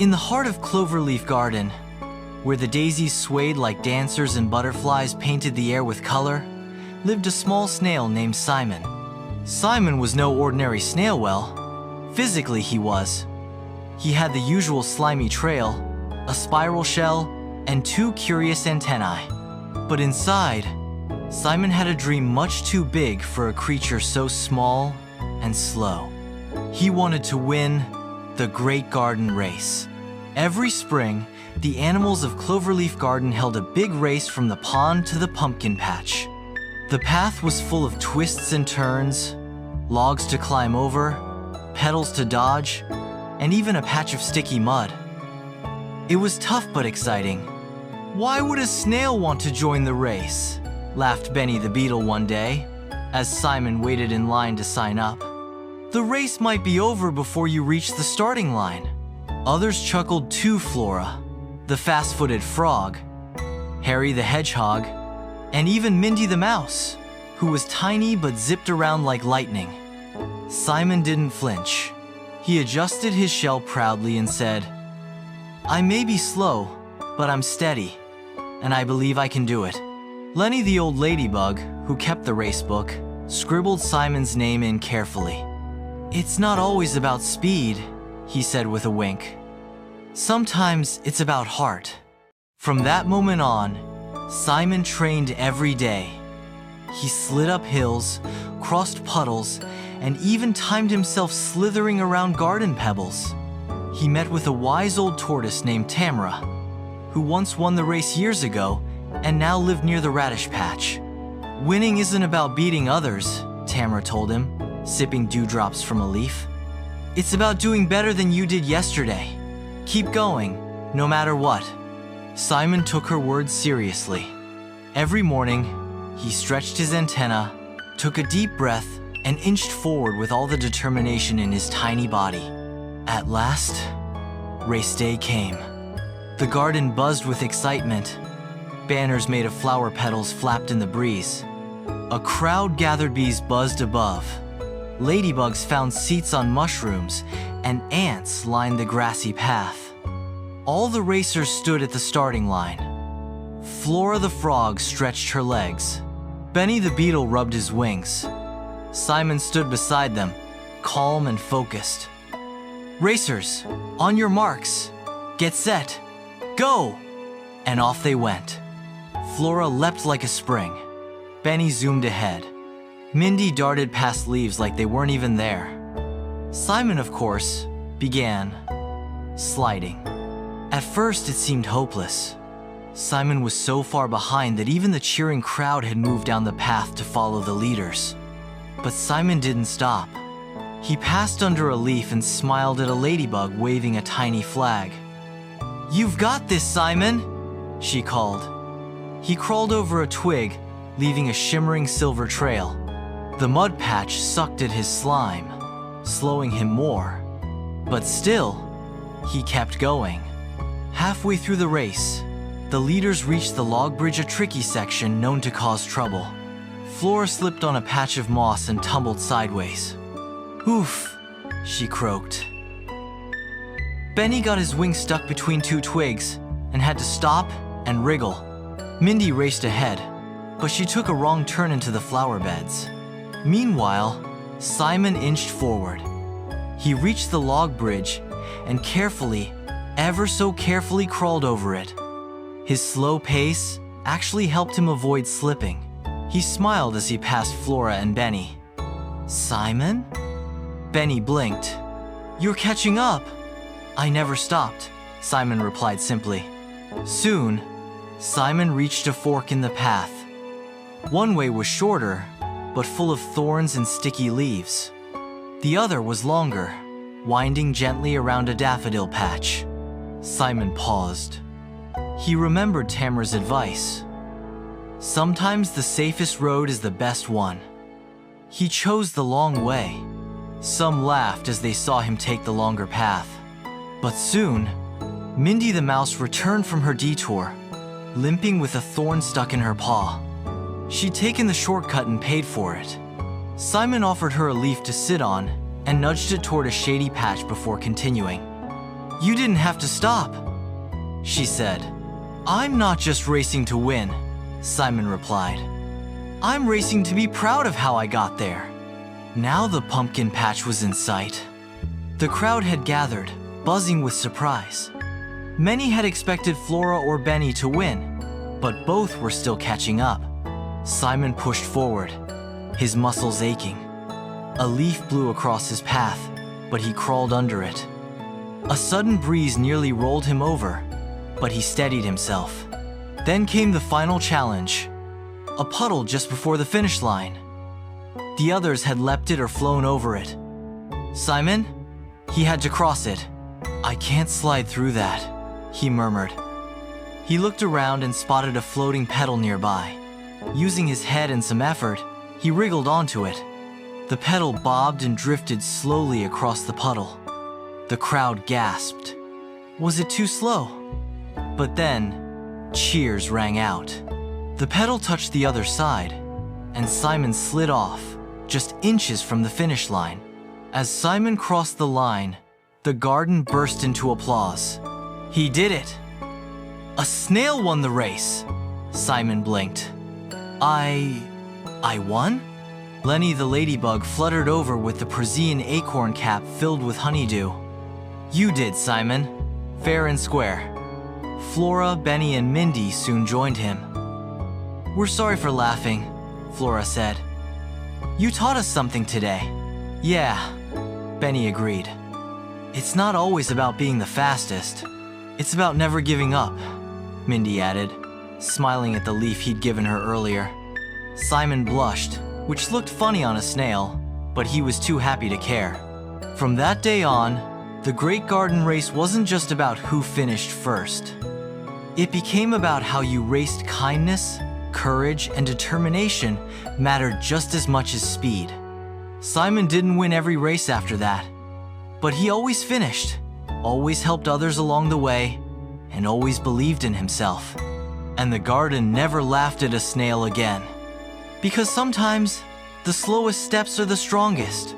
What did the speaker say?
In the heart of Cloverleaf Garden, where the daisies swayed like dancers and butterflies painted the air with color, lived a small snail named Simon. Simon was no ordinary snail, well, physically he was. He had the usual slimy trail, a spiral shell, and 2 curious antennae. But inside, Simon had a dream much too big for a creature so small and slow. He wanted to win the Great Garden Race. Every spring, the animals of Cloverleaf Garden held a big race from the pond to the pumpkin patch. The path was full of twists and turns, logs to climb over, petals to dodge, and even a patch of sticky mud. It was tough but exciting. "Why would a snail want to join the race?" laughed Benny the beetle one day, as Simon waited in line to sign up. "The race might be over before you reach the starting line." Others chuckled too, Flora, the fast-footed frog, Harry the hedgehog, and even Mindy the mouse, who was tiny but zipped around like lightning. Simon didn't flinch. He adjusted his shell proudly and said, "I may be slow, but I'm steady, and I believe I can do it." Lenny the old ladybug, who kept the race book, scribbled Simon's name in carefully. "It's not always about speed," he said with a wink. "Sometimes it's about heart." From that moment on, Simon trained every day. He slid up hills, crossed puddles, and even timed himself slithering around garden pebbles. He met with a wise old tortoise named Tamara, who once won the race years ago and now lived near the radish patch. "Winning isn't about beating others," Tamara told him, sipping dewdrops from a leaf. "It's about doing better than you did yesterday. Keep going, no matter what." Simon took her words seriously. Every morning, he stretched his antenna, took a deep breath, and inched forward with all the determination in his tiny body. At last, race day came. The garden buzzed with excitement. Banners made of flower petals flapped in the breeze. A crowd gathered, bees buzzed above. Ladybugs found seats on mushrooms, and ants lined the grassy path. All the racers stood at the starting line. Flora the frog stretched her legs. Benny the beetle rubbed his wings. Simon stood beside them, calm and focused. "Racers, on your marks, get set, go!" And off they went. Flora leapt like a spring. Benny zoomed ahead. Mindy darted past leaves like they weren't even there. Simon, of course, began sliding. At first, it seemed hopeless. Simon was so far behind that even the cheering crowd had moved down the path to follow the leaders. But Simon didn't stop. He passed under a leaf and smiled at a ladybug waving a tiny flag. "You've got this, Simon," she called. He crawled over a twig, leaving a shimmering silver trail. The mud patch sucked at his slime, slowing him more. But still, he kept going. Halfway through the race, the leaders reached the log bridge, a tricky section known to cause trouble. Flora slipped on a patch of moss and tumbled sideways. "Oof," she croaked. Benny got his wing stuck between 2 twigs and had to stop and wriggle. Mindy raced ahead, but she took a wrong turn into the flower beds. Meanwhile, Simon inched forward. He reached the log bridge and carefully, ever so carefully, crawled over it. His slow pace actually helped him avoid slipping. He smiled as he passed Flora and Benny. "Simon?" Benny blinked. "You're catching up." "I never stopped," Simon replied simply. Soon, Simon reached a fork in the path. One way was shorter, but full of thorns and sticky leaves. The other was longer, winding gently around a daffodil patch. Simon paused. He remembered Tamara's advice. Sometimes the safest road is the best one. He chose the long way. Some laughed as they saw him take the longer path. But soon, Mindy the mouse returned from her detour, limping with a thorn stuck in her paw. She'd taken the shortcut and paid for it. Simon offered her a leaf to sit on and nudged it toward a shady patch before continuing. You didn't have to stop, she said. I'm not just racing to win, Simon replied. I'm racing to be proud of how I got there. Now the pumpkin patch was in sight. The crowd had gathered, buzzing with surprise. Many had expected Flora or Benny to win, but both were still catching up. Simon pushed forward, his muscles aching. A leaf blew across his path, but he crawled under it. A sudden breeze nearly rolled him over, but he steadied himself. Then came the final challenge, a puddle just before the finish line. The others had leapt it or flown over it. Simon? He had to cross it. I can't slide through that, he murmured. He looked around and spotted a floating petal nearby. Using his head and some effort, he wriggled onto it. The petal bobbed and drifted slowly across the puddle. The crowd gasped. Was it too slow? But then, cheers rang out. The petal touched the other side, and Simon slid off, just inches from the finish line. As Simon crossed the line, the garden burst into applause. He did it! A snail won the race! Simon blinked. I won? Lenny the ladybug fluttered over with the Prasian acorn cap filled with honeydew. You did, Simon. Fair and square. Flora, Benny, and Mindy soon joined him. We're sorry for laughing, Flora said. You taught us something today. Yeah, Benny agreed. It's not always about being the fastest. It's about never giving up, Mindy added, smiling at the leaf he'd given her earlier. Simon blushed, which looked funny on a snail, but he was too happy to care. From that day on, the Great Garden Race wasn't just about who finished first. It became about how you raced. Kindness, courage, and determination mattered just as much as speed. Simon didn't win every race after that, but he always finished, always helped others along the way, and always believed in himself. And the garden never laughed at a snail again. Because sometimes, the slowest steps are the strongest.